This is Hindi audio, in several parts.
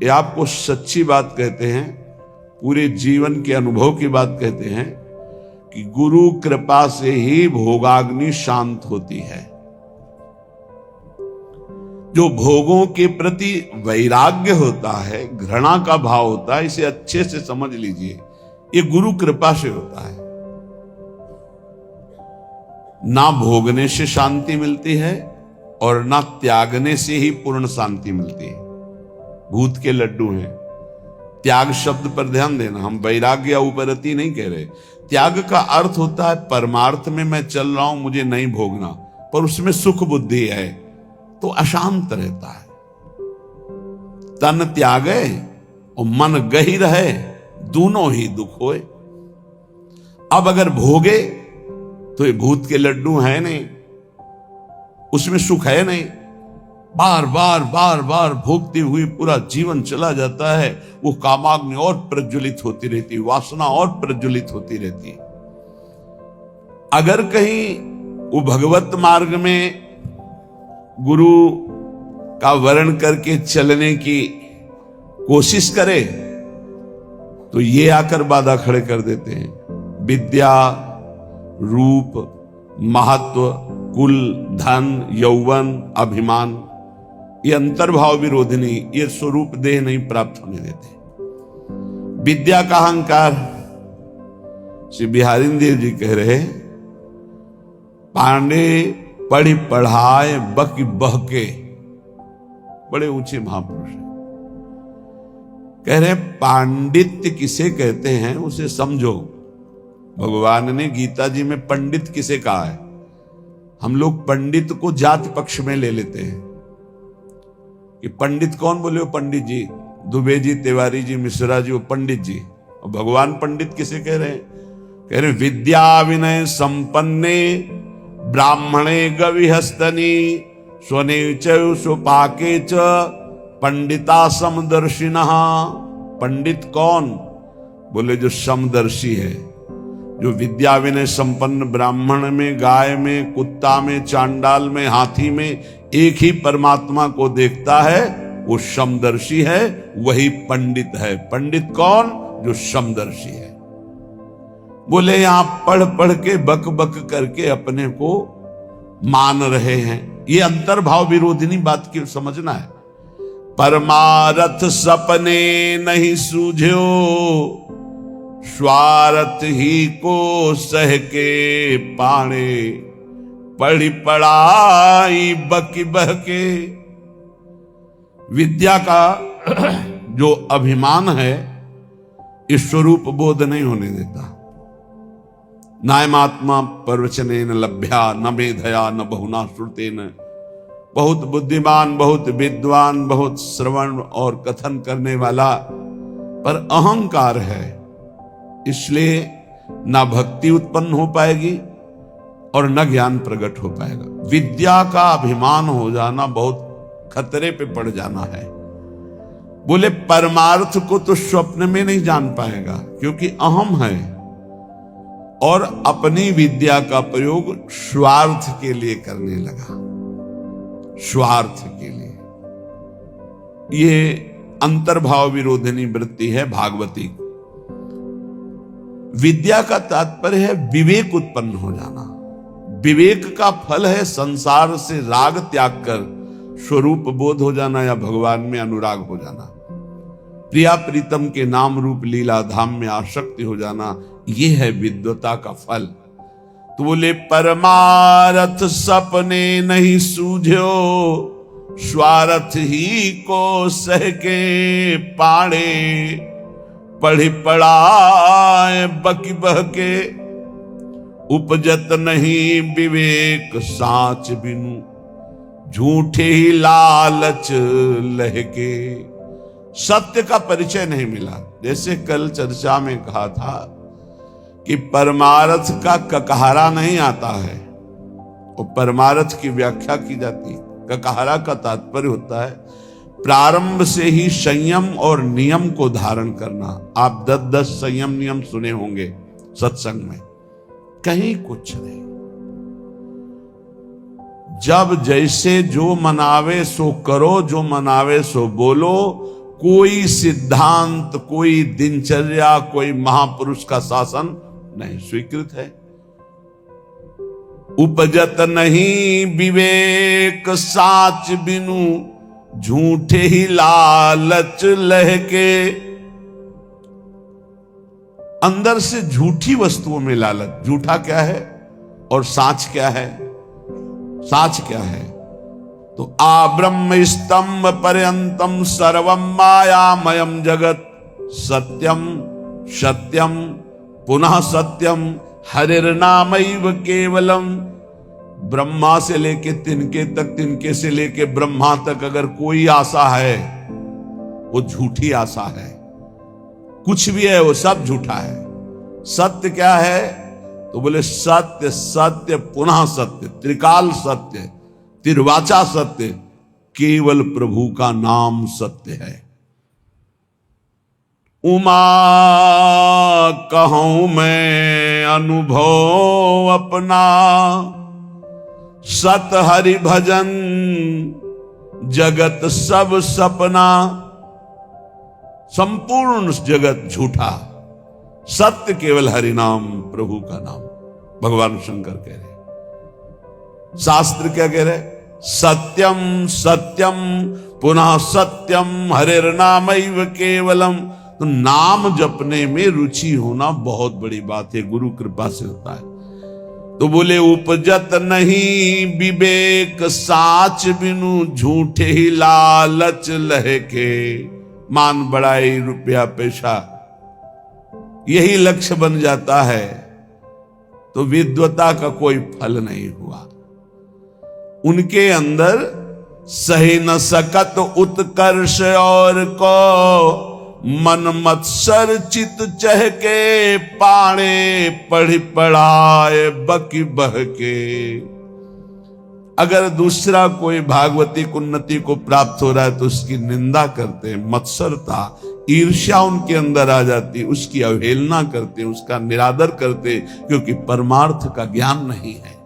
ये आपको सच्ची बात कहते हैं, पूरे जीवन के अनुभव की बात कहते हैं कि गुरु कृपा से ही भोगाग्नि शांत होती है। जो भोगों के प्रति वैराग्य होता है, घृणा का भाव होता है, इसे अच्छे से समझ लीजिए, ये गुरु कृपा से होता है। ना भोगने से शांति मिलती है और ना त्यागने से ही पूर्ण शांति मिलती है। भूत के लड्डू हैं। त्याग शब्द पर ध्यान देना, हम वैराग्य या उपरति नहीं कह रहे। त्याग का अर्थ होता है परमार्थ में मैं चल रहा हूं, मुझे नहीं भोगना, पर उसमें सुख बुद्धि है तो अशांत रहता है। तन त्यागे और मन गही रहे, दोनों ही दुख होए। अब अगर भोगे तो ये भूत के लड्डू है नहीं, उसमें सुख है नहीं। बार बार बार बार भोगती हुई पूरा जीवन चला जाता है, वो कामाग्नि और प्रज्वलित होती रहती, वासना और प्रज्वलित होती रहती है। अगर कहीं वो भगवत मार्ग में गुरु का वर्ण करके चलने की कोशिश करे तो ये आकर बाधा खड़े कर देते हैं। विद्या, रूप, महत्व, कुल, धन, यौवन, अभिमान, ये अंतर्भाव विरोधिनी, ये स्वरूप देह नहीं प्राप्त होने देते। विद्या का अहंकार, श्री बिहारी देव जी कह रहे, पांडे पढ़ी पढ़ाए बकी बहके, बड़े ऊंचे महापुरुष हैं। कह रहे पांडित्य किसे कहते हैं उसे समझो। भगवान ने गीता जी में पंडित किसे कहा है। हम लोग पंडित को जात पक्ष में ले लेते हैं कि पंडित कौन बोले, हो पंडित जी, दुबे जी, तिवारी जी, मिश्रा जी, वो पंडित जी। और भगवान पंडित किसे कह रहे हैं? कह रहे विद्या विनय संपन्ने ब्राह्मणे गविहस्तनी स्वने सुपाके च पंडिता समदर्शिनः। पंडित कौन? बोले जो समदर्शी है, जो विद्या विनय संपन्न ब्राह्मण में, गाय में, कुत्ता में, चांडाल में, हाथी में एक ही परमात्मा को देखता है, वो समदर्शी है, वही पंडित है। पंडित कौन? जो समदर्शी है। बोले यहां पढ़ पढ़ के बक बक करके अपने को मान रहे हैं, ये अंतर्भाव विरोधिनी बात की समझना है। परमारथ सपने नहीं सूझो, स्वार्थ ही को सह के पाणे, पढ़ी पढ़ाई बकी बहके। विद्या का जो अभिमान है, इस स्वरूप बोध नहीं होने देता। नायमात्मा प्रवचनेन लभ्या न मेधया न बहुना श्रुतेन। बहुत बुद्धिमान, बहुत विद्वान, बहुत श्रवण और कथन करने वाला, पर अहंकार है, इसलिए ना भक्ति उत्पन्न हो पाएगी और न ज्ञान प्रकट हो पाएगा। विद्या का अभिमान हो जाना बहुत खतरे पे पड़ जाना है। बोले परमार्थ को तो स्वप्न में नहीं जान पाएगा, क्योंकि अहम है और अपनी विद्या का प्रयोग स्वार्थ के लिए करने लगा, स्वार्थ के लिए। ये अंतर्भाव विरोधिनी वृत्ति है भागवती। विद्या का तात्पर्य है विवेक उत्पन्न हो जाना। विवेक का फल है संसार से राग त्याग कर स्वरूप बोध हो जाना या भगवान में अनुराग हो जाना, प्रिया प्रीतम के नाम रूप लीला धाम में आसक्ति हो जाना। यह है विद्वता का फल। तो बोले परमारथ सपने नहीं सूझो, स्वार्थ ही को सह के पाणे, पढ़ी पढ़ाए बकी बहके, उपजत नहीं विवेक साच बिनु, झूठे ही लालच लहके। सत्य का परिचय नहीं मिला। जैसे कल चर्चा में कहा था कि परमार्थ का ककहरा नहीं आता है, और परमार्थ की व्याख्या की जाती है। ककहरा का तात्पर्य होता है प्रारंभ से ही संयम और नियम को धारण करना। आप 10-10 संयम नियम सुने होंगे सत्संग में, कहीं कुछ नहीं। जब जैसे जो मनावे सो करो, जो मनावे सो बोलो, कोई सिद्धांत, कोई दिनचर्या, कोई महापुरुष का शासन नहीं स्वीकृत है। उपजत नहीं विवेक साच बिनु, झूठे ही लालच लहके। अंदर से झूठी वस्तुओं में लालच। झूठा क्या है और साच क्या है? साच क्या है? तो आब्रह्म स्तंभ पर्यंतम सर्वम मायामयम जगत, सत्यम सत्यम पुनः सत्यम हरिर्नामैव केवलम। ब्रह्मा से लेके तिनके तक, तिनके से लेके ब्रह्मा तक अगर कोई आशा है वो झूठी आशा है। कुछ भी है वो सब झूठा है। सत्य क्या है? तो बोले सत्य सत्य पुनः सत्य, त्रिकाल सत्य, तिर्वाचा सत्य, केवल प्रभु का नाम सत्य है। उमा कहूं मैं अनुभव अपना, सत हरि भजन जगत सब सपना। संपूर्ण जगत झूठा, सत्य केवल हरि नाम, प्रभु का नाम। भगवान शंकर कह रहे, शास्त्र क्या कह रहे? सत्यम सत्यम पुनः सत्यम हरिर्नामैव केवलम। तो नाम जपने में रुचि होना बहुत बड़ी बात है, गुरु कृपा से होता है। तो बोले उपजत नहीं विवेक साच बिनु, झूठे ही लालच लहके। मान बढ़ाई, रुपया पैसा, यही लक्ष्य बन जाता है तो विद्वता का कोई फल नहीं हुआ। उनके अंदर सही न सकत उत्कर्ष और को, मन मत्सर चित चहके। पाणे पढ़ी पढ़ाए बकी बहके। अगर दूसरा कोई भागवतिक उन्नति को प्राप्त हो रहा है तो उसकी निंदा करते हैं, मत्सरता ईर्ष्या उनके अंदर आ जाती है, उसकी अवहेलना करते हैं, उसका निरादर करते, क्योंकि परमार्थ का ज्ञान नहीं है।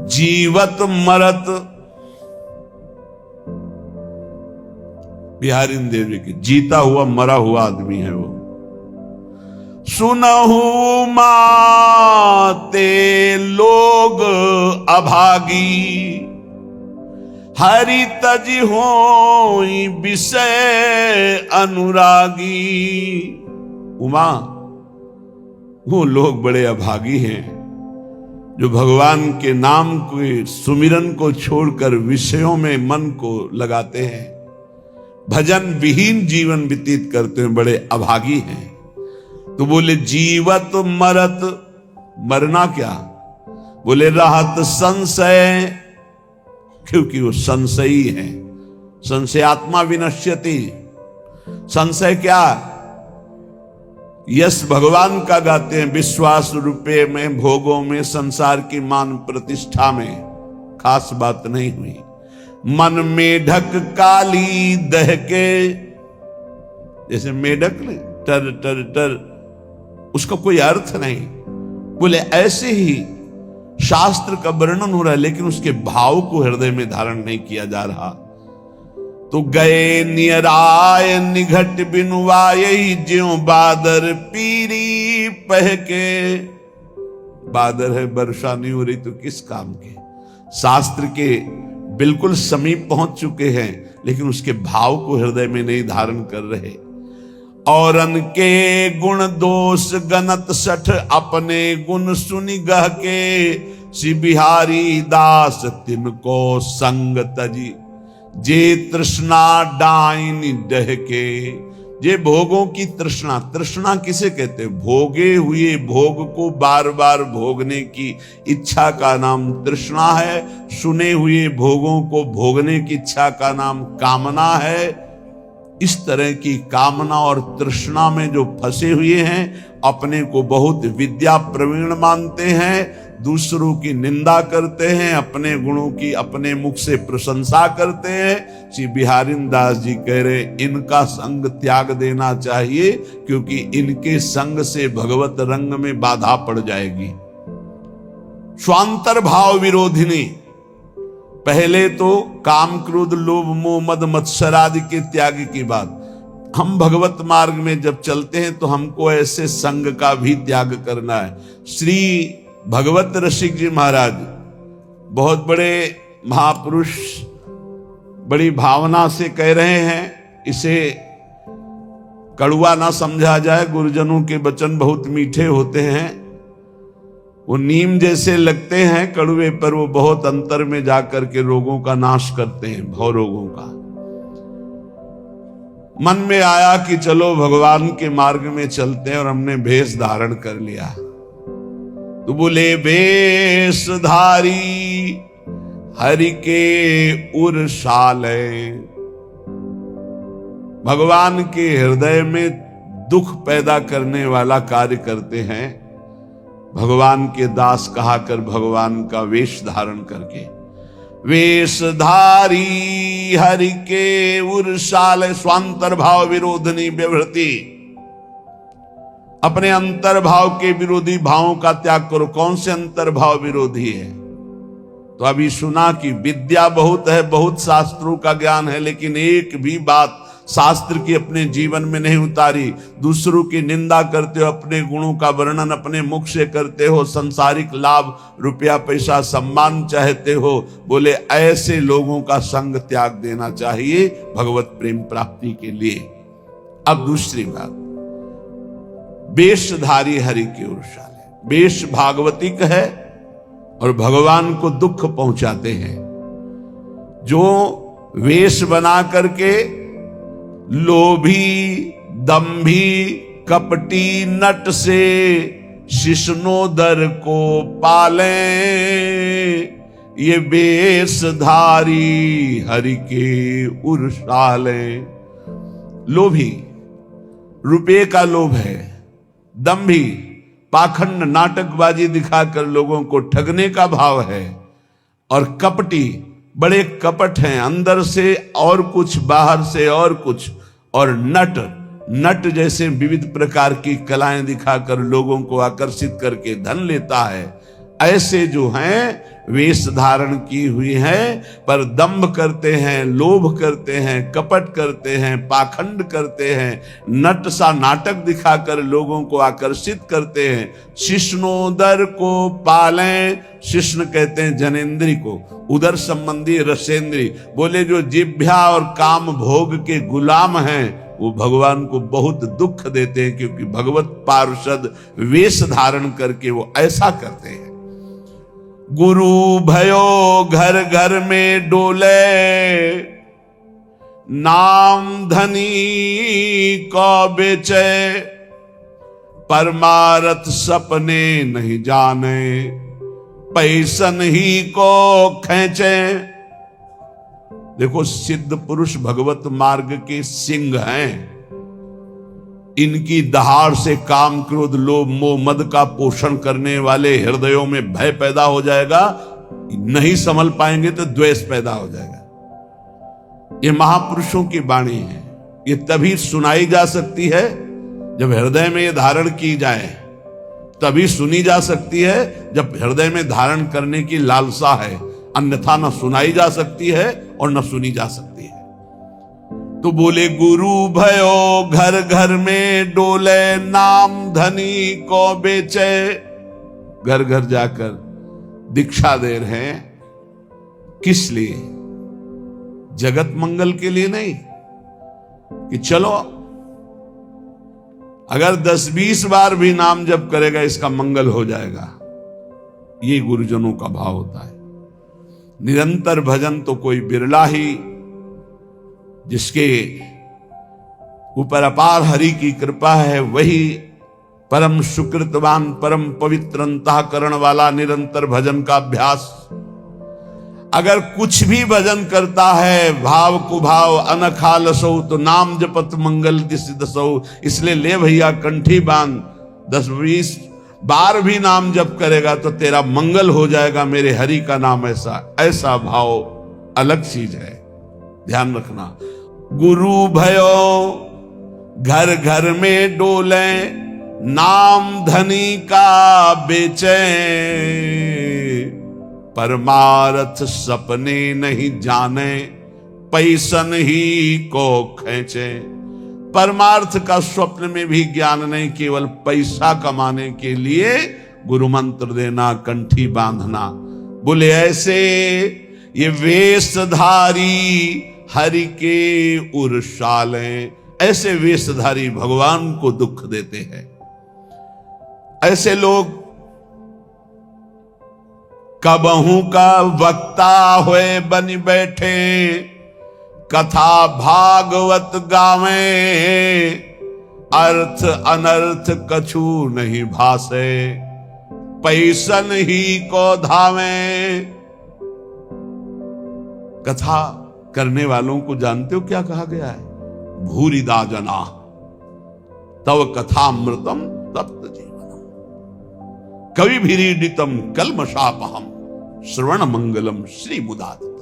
जीवत मरत, बिहारी देवी की, जीता हुआ मरा हुआ आदमी है वो। सुनहु माते लोग अभागी, हरि तज होई विषय अनुरागी। उमा, वो लोग बड़े अभागी हैं जो भगवान के नाम के सुमिरन को छोड़कर विषयों में मन को लगाते हैं, भजन विहीन जीवन व्यतीत करते हैं, बड़े अभागी हैं। तो बोले जीवत मरत, मरना क्या? बोले रहत संशय, क्योंकि वो संशयी है। संशयात्मा विनश्यति। संशय क्या? यश भगवान का गाते हैं, विश्वास रुपये में, भोगों में, संसार की मान प्रतिष्ठा में खास बात नहीं हुई। मन मेढक काली दहके, जैसे मेढक ने टर टर टर, उसका कोई अर्थ नहीं। बोले ऐसे ही शास्त्र का वर्णन हो रहा है लेकिन उसके भाव को हृदय में धारण नहीं किया जा रहा। तो गए नियराय निघट बिनुवाई, ज्यों बादर पीरी पहके। बादर है, वर्षा नहीं हो रही तो किस काम के? शास्त्र के बिल्कुल समीप पहुंच चुके हैं लेकिन उसके भाव को हृदय में नहीं धारण कर रहे। औरन के गुण दोष गनत सठ, अपने गुण सुनि गह के। श्री बिहारी दास तिनको संग तजी, जे तृष्णा डाइन डहके। जे भोगों की तृष्णा, तृष्णा किसे कहते हैं? भोगे हुए भोग को बार बार भोगने की इच्छा का नाम तृष्णा है। सुने हुए भोगों को भोगने की इच्छा का नाम कामना है। इस तरह की कामना और तृष्णा में जो फंसे हुए हैं, अपने को बहुत विद्या प्रवीण मानते हैं, दूसरों की निंदा करते हैं, अपने गुणों की अपने मुख से प्रशंसा करते हैं। श्री बिहारी दास जी कह रहे इनका संग त्याग देना चाहिए, क्योंकि इनके संग से भगवत रंग में बाधा पड़ जाएगी। स्वांतर भाव विरोधिनी, पहले तो काम क्रोध लोभ मोह मद मत्सर आदि के त्याग की बात। हम भगवत मार्ग में जब चलते हैं तो हमको ऐसे संग का भी त्याग करना है। श्री भगवत रसिक जी महाराज बहुत बड़े महापुरुष बड़ी भावना से कह रहे हैं, इसे कड़वा ना समझा जाए। गुरुजनों के वचन बहुत मीठे होते हैं, वो नीम जैसे लगते हैं कड़वे, पर वो बहुत अंतर में जाकर के रोगों का नाश करते हैं, भव रोगों का। मन में आया कि चलो भगवान के मार्ग में चलते हैं, और हमने भेष धारण कर लिया। तो बोले वेशधारी हरि के उरसाले, भगवान के हृदय में दुख पैदा करने वाला कार्य करते हैं। भगवान के दास कहा कर भगवान का वेश धारण करके, वेशधारी हरि के उरसाले स्वांतर भाव विरोधनी व्यवृति, अपने अंतर्भाव के विरोधी भावों का त्याग करो। कौन से अंतर्भाव विरोधी है? तो अभी सुना कि विद्या बहुत है, बहुत शास्त्रों का ज्ञान है, लेकिन एक भी बात शास्त्र की अपने जीवन में नहीं उतारी। दूसरों की निंदा करते हो, अपने गुणों का वर्णन अपने मुख से करते हो, संसारिक लाभ रुपया पैसा सम्मान चाहते हो। बोले ऐसे लोगों का संग त्याग देना चाहिए भगवत प्रेम प्राप्ति के लिए। अब दूसरी बात, वेशधारी हरि के उरसाले, वेश भागवतिक है और भगवान को दुख पहुंचाते हैं। जो वेश बना करके लोभी दंभी कपटी नट से शिष्णोदर को पाले, ये वेशधारी हरि के उरसाले। लोभी रुपये का लोभ है, दंभी पाखंड नाटकबाजी दिखाकर लोगों को ठगने का भाव है, और कपटी बड़े कपट हैं, अंदर से और कुछ बाहर से और कुछ, और नट जैसे विविध प्रकार की कलाएं दिखाकर लोगों को आकर्षित करके धन लेता है। ऐसे जो हैं वेश धारण की हुई है, पर दंभ करते हैं, लोभ करते हैं, कपट करते हैं, पाखंड करते हैं, नट सा नाटक दिखाकर लोगों को आकर्षित करते हैं। शिष्णोदर को पालें, शिष्ण कहते हैं जनेन्द्री को, उदर संबंधी रसेंद्री। बोले जो जिभ्या और काम भोग के गुलाम हैं वो भगवान को बहुत दुख देते हैं, क्योंकि भगवत पार्षद वेश धारण करके वो ऐसा करते हैं। गुरु भयो घर घर में डोले, नाम धनी को बेचे, परमारथ सपने नहीं जाने, पैसन ही को खींचे। देखो सिद्ध पुरुष भगवत मार्ग के सिंह हैं, इनकी दहाड़ से काम क्रोध लोभ मोह मद का पोषण करने वाले हृदयों में भय पैदा हो जाएगा, नहीं संभल पाएंगे तो द्वेष पैदा हो जाएगा। ये महापुरुषों की वाणी है, ये तभी सुनाई जा सकती है जब हृदय में ये धारण की जाए, तभी सुनी जा सकती है जब हृदय में धारण करने की लालसा है, अन्यथा न सुनाई जा सकती है और न सुनी जा सकती है। तो बोले गुरु भयो घर घर में डोले, नाम धनी को बेचे। घर घर जाकर दीक्षा दे रहे हैं, किस लिए? जगत मंगल के लिए नहीं कि चलो अगर 10-20 बार भी नाम जप करेगा इसका मंगल हो जाएगा। ये गुरुजनों का भाव होता है। निरंतर भजन तो कोई बिरला ही, जिसके ऊपर अपार हरि की कृपा है, वही परम सुकृतवान परम पवित्र अंतःकरण वाला निरंतर भजन का अभ्यास। अगर कुछ भी भजन करता है भाव कुभाव अनखालसो, तो नाम जपत मंगल दिस दसो। इसलिए ले भैया कंठी बांध, 10-20 बार भी नाम जप करेगा तो तेरा मंगल हो जाएगा, मेरे हरि का नाम ऐसा भाव अलग चीज है, ध्यान रखना। गुरु भयो घर घर में डोले, नाम धनी का बेचे, परमार्थ सपने नहीं जाने, पैसन ही को खींचे। परमार्थ का स्वप्न में भी ज्ञान नहीं, केवल पैसा कमाने के लिए गुरु मंत्र देना, कंठी बांधना। बोले ऐसे ये वेशधारी हरि के उर्शाले, ऐसे वेशधारी भगवान को दुख देते हैं। ऐसे लोग कबहू का वक्ता हुए बन बैठे, कथा भागवत गावे, अर्थ अनर्थ कछु नहीं भासे, पैसन ही को धावे। कथा करने वालों को जानते हो क्या कहा गया है? भूरिदा जना तव कथामृतम तप्त जीवनम, कवि भीरीडितम कलमशापहम, श्रवण मंगलम श्री मुदातम।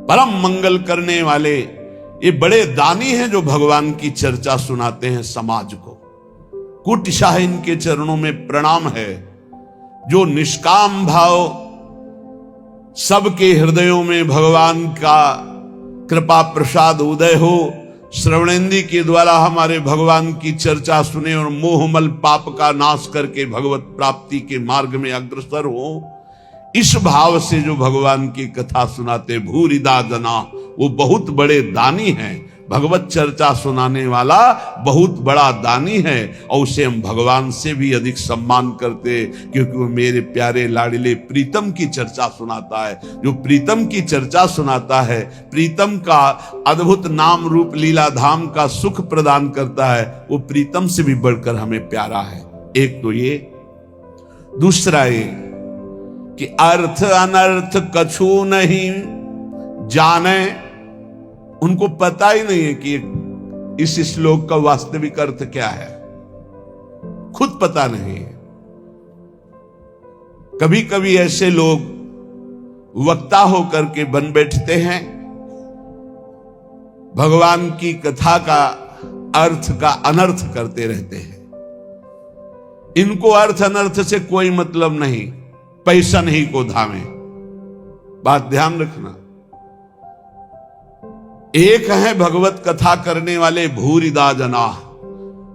परम मंगल करने वाले ये बड़े दानी हैं जो भगवान की चर्चा सुनाते हैं समाज को। कुटिशाह इनके चरणों में प्रणाम है। जो निष्काम भाव सबके हृदयों में भगवान का कृपा प्रसाद उदय हो, श्रवणेंद्री के द्वारा हमारे भगवान की चर्चा सुने और मोहमल पाप का नाश करके भगवत प्राप्ति के मार्ग में अग्रसर हो, इस भाव से जो भगवान की कथा सुनाते भूरिदा जना, वो बहुत बड़े दानी हैं। भगवत चर्चा सुनाने वाला बहुत बड़ा दानी है और उसे हम भगवान से भी अधिक सम्मान करते, क्योंकि वो मेरे प्यारे लाडले प्रीतम की चर्चा सुनाता है। जो प्रीतम की चर्चा सुनाता है, प्रीतम का अद्भुत नाम रूप लीला धाम का सुख प्रदान करता है, वो प्रीतम से भी बढ़कर हमें प्यारा है। एक तो ये, दूसरा ये कि अर्थ अनर्थ कछु नहीं जाने। उनको पता ही नहीं है कि इस श्लोक का वास्तविक अर्थ क्या है, खुद पता नहीं है। कभी कभी ऐसे लोग वक्ता होकर के बन बैठते हैं, भगवान की कथा का अर्थ का अनर्थ करते रहते हैं। इनको अर्थ अनर्थ से कोई मतलब नहीं, पैसा नहीं को धामे। बात ध्यान रखना। एक है भगवत कथा करने वाले भूरिदा जना,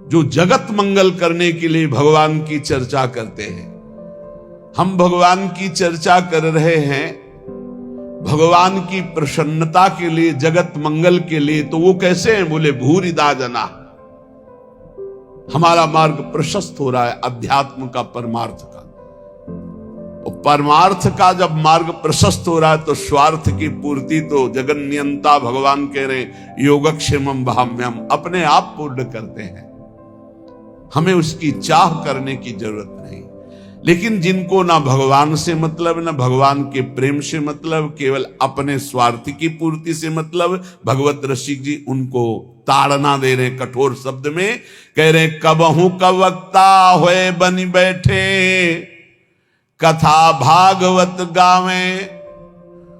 जो जगत मंगल करने के लिए भगवान की चर्चा करते हैं। हम भगवान की चर्चा कर रहे हैं भगवान की प्रसन्नता के लिए, जगत मंगल के लिए, तो वो कैसे हैं? बोले भूरिदा जना। हमारा मार्ग प्रशस्त हो रहा है अध्यात्म का, परमार्थ का। परमार्थ का जब मार्ग प्रशस्त हो रहा है तो स्वार्थ की पूर्ति तो जगन्नियंता भगवान कह रहे योगक्षेमम भाम्यम, अपने आप पूर्ण करते हैं। हमें उसकी चाह करने की जरूरत नहीं। लेकिन जिनको ना भगवान से मतलब, ना भगवान के प्रेम से मतलब, केवल अपने स्वार्थ की पूर्ति से मतलब, भगवत रसिक जी उनको ताड़ना दे रहे कठोर शब्द में, कह रहे कबहू कवक्ता होए बन बैठे, कथा भागवत गावे,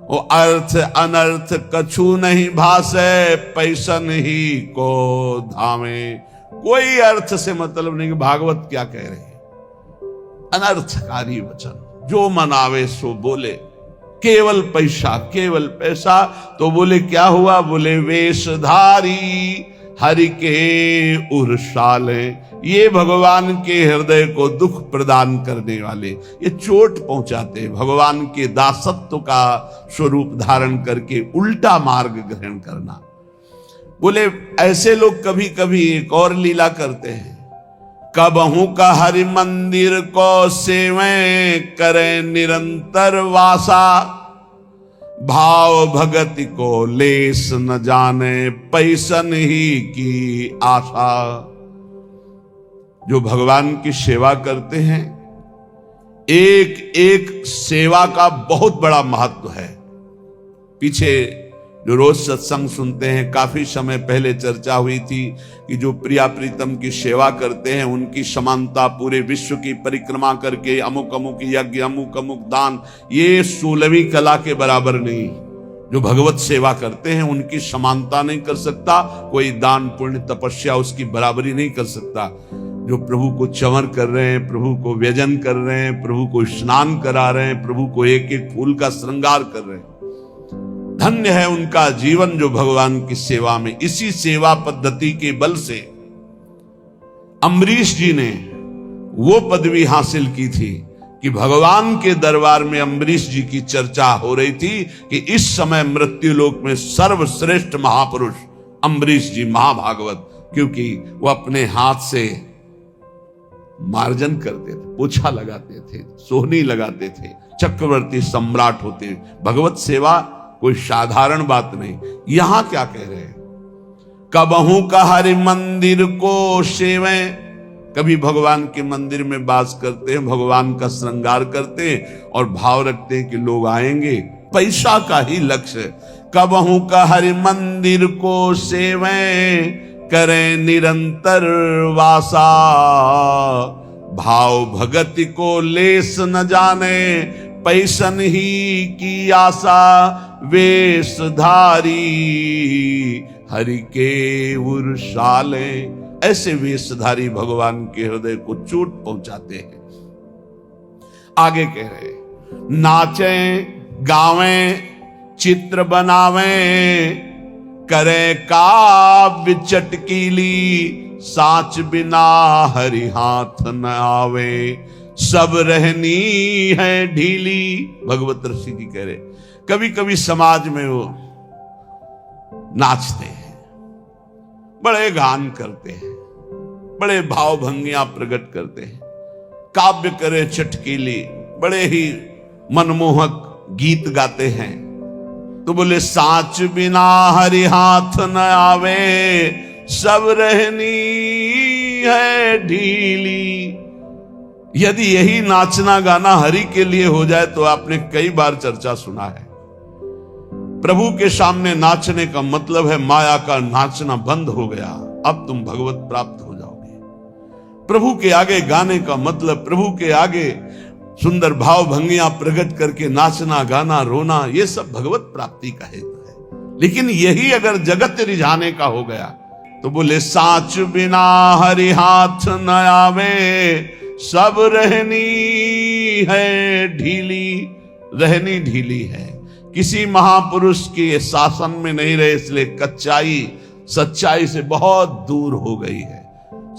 वो अर्थ अनर्थ कछु नहीं भासे, पैसन ही को धामे। कोई अर्थ से मतलब नहीं कि भागवत क्या कह रहे हैं, अनर्थकारी वचन, जो मनावे सो बोले, केवल पैसा, केवल पैसा। तो बोले क्या हुआ? बोले वेशधारी हरि के उर्शाले, ये भगवान के हृदय को दुख प्रदान करने वाले, ये चोट पहुंचाते, भगवान के दासत्व का स्वरूप धारण करके उल्टा मार्ग ग्रहण करना। बोले ऐसे लोग कभी कभी एक और लीला करते हैं, कबहू का हरि मंदिर को सेवे करे निरंतर वासा, भाव भगति को लेस न जाने, पैसन ही की आशा। जो भगवान की सेवा करते हैं, एक एक सेवा का बहुत बड़ा महत्व है। पीछे जो रोज सत्संग सुनते हैं, काफी समय पहले चर्चा हुई थी कि जो प्रिया प्रीतम की सेवा करते हैं उनकी समानता पूरे विश्व की परिक्रमा करके अमुक अमुक यज्ञ, अमुक अमुक दान, ये 16वीं कला के बराबर नहीं। जो भगवत सेवा करते हैं उनकी समानता नहीं कर सकता कोई, दान पुण्य तपस्या उसकी बराबरी नहीं कर सकता। जो प्रभु को चंवर कर रहे हैं, प्रभु को व्यजन कर रहे हैं, प्रभु को स्नान करा रहे हैं, प्रभु को एक एक फूल का श्रृंगार कर रहे हैं। धन्य है उनका जीवन जो भगवान की सेवा में, इसी सेवा पद्धति के बल से अम्बरीश जी ने वो पदवी हासिल की थी कि भगवान के दरबार में अम्बरीश जी की चर्चा हो रही थी कि इस समय मृत्युलोक में सर्वश्रेष्ठ महापुरुष अम्बरीश जी महाभागवत, क्योंकि वो अपने हाथ से मार्जन करते थे, पोछा लगाते थे, सोहनी लगाते थे, चक्रवर्ती सम्राट होते। भगवत सेवा कोई साधारण बात नहीं। यहां क्या कह रहे हैं, कबहू का हरि मंदिर को सेवें, कभी भगवान के मंदिर में वास करते हैं, भगवान का श्रृंगार करते हैं और भाव रखते हैं कि लोग आएंगे, पैसा का ही लक्ष्य। कबहू का हरि मंदिर को सेवें, करें निरंतर वासा, भाव भगति को लेस न जाने, पैसन ही की आशा, वेशधारी हरि के उर्शाले। ऐसे वेशधारी भगवान के हृदय को चोट पहुंचाते हैं। आगे कह रहे, नाचें गावें चित्र बनावें, करे काव्य चटकीली, साच बिना हरि हाथ न आवे, सब रहनी है ढीली। भगवत ऋषि जी कह रहे, कभी कभी समाज में वो नाचते हैं, बड़े गान करते हैं, बड़े भाव भंगियां प्रकट करते हैं, काव्य करे चटकीली, बड़े ही मनमोहक गीत गाते हैं। तो बोले साच बिना हरि हाथ न आवे, सब रहनी है ढीली। यदि यही नाचना गाना हरि के लिए हो जाए तो आपने कई बार चर्चा सुना है, प्रभु के सामने नाचने का मतलब है माया का नाचना बंद हो गया, अब तुम भगवत प्राप्त हो जाओगे। प्रभु के आगे गाने का मतलब, प्रभु के आगे सुंदर भाव भंगियां प्रकट करके नाचना गाना रोना, ये सब भगवत प्राप्ति का हेतु है। लेकिन यही अगर जगत रिझाने का हो गया तो बोले साच बिना हरि हाथ न आवे, सब रहनी है ढीली। रहनी ढीली है, किसी महापुरुष के शासन में नहीं रहे, इसलिए कच्चाई सच्चाई से बहुत दूर हो गई है।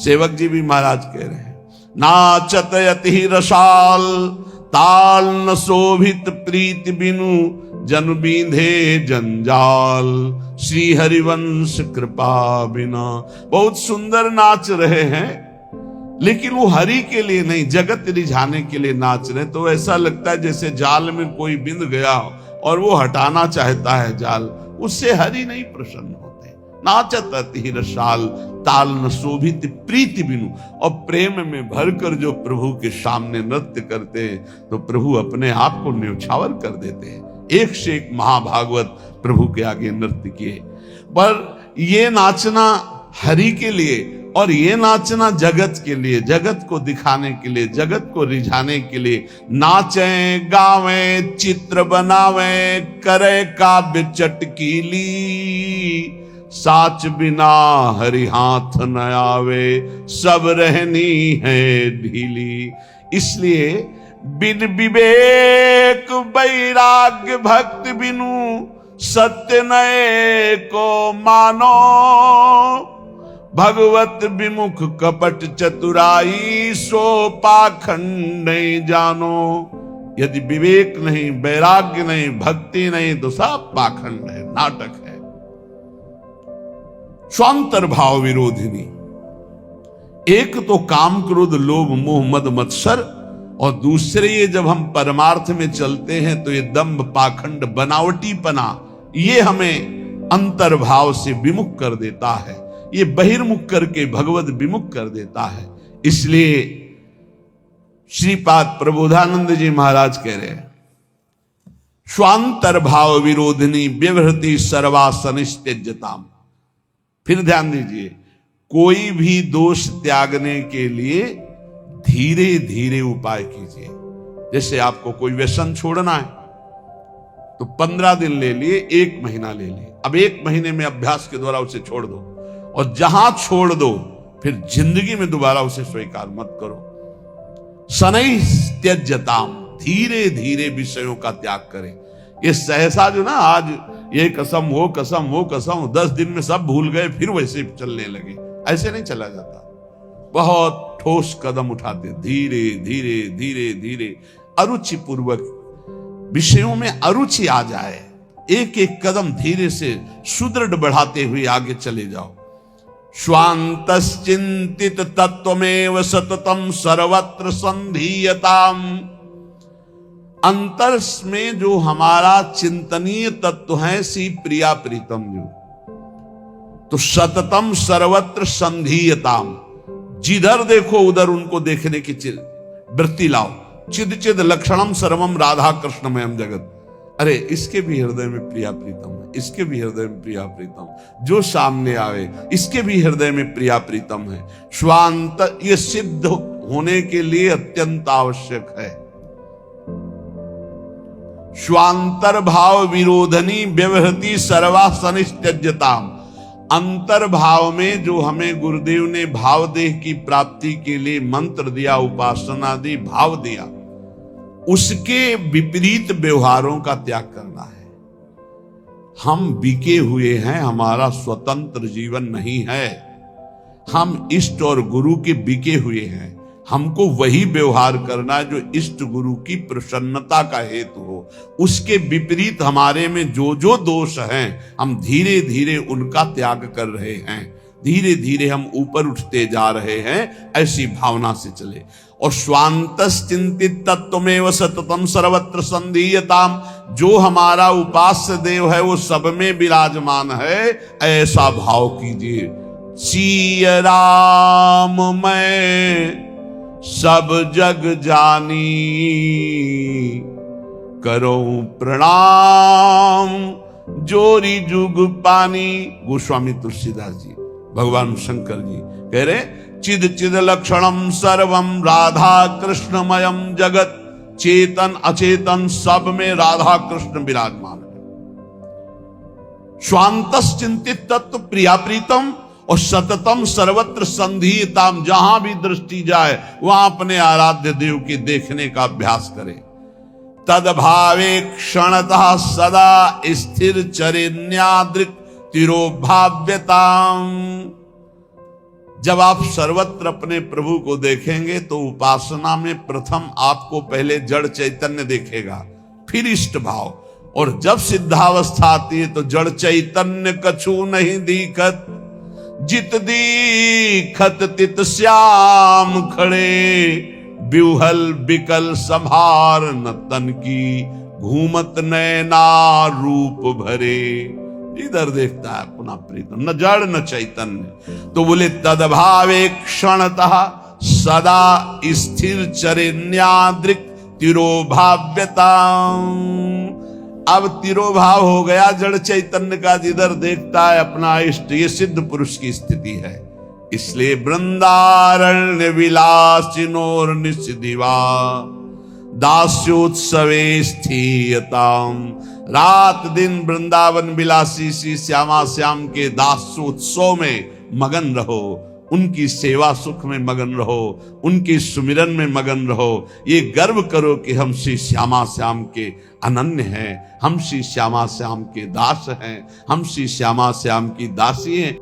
सेवक जी भी महाराज कह रहे हैं, नाचत यति रसाल, ताल न शोभित प्रीति बिनु, जन बींधे जंजाल, श्री हरिवंश कृपा बिना। बहुत सुंदर नाच रहे हैं, लेकिन वो हरि के लिए नहीं, जगत रिझाने के लिए नाच रहे। तो ऐसा लगता है जैसे जाल में कोई बिंद गया और वो हटाना चाहता है जाल, उससे हरि नहीं प्रसन्न होते। नाचत अति रसाल, ताल न शोभित प्रीति बिनु। और प्रेम में भरकर जो प्रभु के सामने नृत्य करते हैं तो प्रभु अपने आप को न्यौछावर कर देते हैं। एक से एक महाभागवत प्रभु के आगे नृत्य किए। पर ये नाचना हरि के लिए और ये नाचना जगत के लिए, जगत को दिखाने के लिए, जगत को रिझाने के लिए। नाचें गावें चित्र बनावें, करे काव्य चटकीली, साच बिना हरि हाथ न आवे, सब रहनी है ढीली। इसलिए बिन विवेक वैराग्य भक्ति बिनु, सत्य नए को मानो, भगवत विमुख कपट चतुराई, सो पाखंड नहीं जानो। यदि विवेक नहीं, वैराग्य नहीं, भक्ति नहीं तो सब पाखंड है, नाटक है। स्वांतर भाव विरोधिनी, एक तो काम क्रोध लोभ मोह मद मत्सर, और दूसरे ये जब हम परमार्थ में चलते हैं तो ये दंभ पाखंड बनावटीपना, ये हमें अंतर्भाव से विमुख कर देता है, ये बहिर्मुख करके भगवत विमुख कर देता है। इसलिए श्रीपाद प्रबोधानंद जी महाराज कह रहे हैं, स्वांतर भाव विरोधिनी व्यवहृति सर्वासनिस्त्यज्यताम। फिर ध्यान दीजिए, कोई भी दोष त्यागने के लिए धीरे धीरे उपाय कीजिए। जैसे आपको कोई व्यसन छोड़ना है तो 15 दिन ले लिए, 1 महीना ले लिए। अब 1 महीने में अभ्यास के द्वारा उसे छोड़ दो, और जहां छोड़ दो फिर जिंदगी में दोबारा उसे स्वीकार मत करो। शनै त्यज्यताम, धीरे धीरे विषयों का त्याग करें। ये सहसा जो ना आज ये कसम वो कसम वो कसम 10 दिन में सब भूल गए फिर वैसे चलने लगे, ऐसे नहीं चला जाता। बहुत ठोस कदम उठाते, धीरे धीरे धीरे धीरे अरुचि पूर्वक विषयों में अरुचि आ जाए, एक एक कदम धीरे से सुदृढ़ बढ़ाते हुए आगे चले जाओ। श्वान्तश्चिन्तित तत्वमेव सततम सर्वत्र संधीयताम, अंतर में जो हमारा चिंतनीय तत्व है सी प्रिया प्रीतम जो, तो सततम सर्वत्र संधीयताम, जिधर देखो उधर उनको देखने की वृत्ति लाओ। चिद चिद लक्षणम सर्वम राधा कृष्णमयम जगत, अरे इसके भी हृदय में प्रिया प्रीतम है, इसके भी हृदय में प्रिया प्रीतम, जो सामने आवे इसके भी हृदय में प्रिया प्रीतम है। स्वांत ये सिद्ध होने के लिए अत्यंत आवश्यक है। स्वांतर भाव विरोधनी व्यवहृति सर्वा सनित्यज्यताम, अंतर भाव में जो हमें गुरुदेव ने भाव देह की प्राप्ति के लिए मंत्र दिया, उपासना दी, भाव दिया, उसके विपरीत व्यवहारों का त्याग करना है। हम बिके हुए हैं, हमारा स्वतंत्र जीवन नहीं है। हम इष्ट और गुरु के बिके हुए हैं। हमको वही व्यवहार करना है जो इष्ट गुरु की प्रसन्नता का हेतु हो। उसके विपरीत हमारे में जो जो दोष हैं, हम धीरे धीरे उनका त्याग कर रहे हैं। धीरे धीरे हम ऊपर उठते जा रहे हैं, ऐसी भावना से चले। और स्वांतश्चिंतित तत्वमेव सततम सर्वत्र संधीयताम, जो हमारा उपास्य देव है वो सब में विराजमान है, ऐसा भाव कीजिए। सिय राम मैं सब जग जानी, करो प्रणाम जोरी जुग पानी। गोस्वामी तुलसीदास जी, भगवान शंकर जी कह रहे, चिद चिद लक्षणम सर्वम राधा कृष्णमयम जगत, चेतन अचेतन सब में राधा कृष्ण विराजमान है। स्वांतश्चिंतित तत्व प्रिया प्रीतम और सततम सर्वत्र संधीयताम, जहां भी दृष्टि जाए वहां अपने आराध्य देव के देखने का अभ्यास करें। तदभावे क्षणतः सदा स्थिर चरेन्यादृक् तिरोभाव्यताम, जब आप सर्वत्र अपने प्रभु को देखेंगे तो उपासना में प्रथम आपको पहले जड़ चैतन्य देखेगा, फिर इष्ट भाव, और जब सिद्धावस्था आती है तो जड़ चैतन्य कछु नहीं दिखत, जित दीखत तित श्याम खड़े, बिहुल बिकल संभार न तन की, घूमत नैना रूप भरे। इधर देखता है पुनः प्रीतम, न जड़ न चैतन्य। तो बोले तदभावे क्षणतः सदा स्थिर चरेन्यादृक् तिरोभाव्यता। अब तिरोभाव हो गया जड़ चैतन्य का, जिधर देखता है अपना इष्ट, ये सिद्ध पुरुष की स्थिति है। इसलिए वृंदारण्य विलासिनोर निषदिवा दास्योत्सवे स्थीयताम, रात दिन वृंदावन विलासी श्री श्यामा श्याम के दास्योत्सव में मगन रहो, उनकी सेवा सुख में मगन रहो, उनके सुमिरन में मगन रहो। ये गर्व करो कि हम श्री श्यामा श्याम के अनन्य हैं, हम श्री श्यामा श्याम के दास हैं, हम श्री श्यामा श्याम की दासी हैं।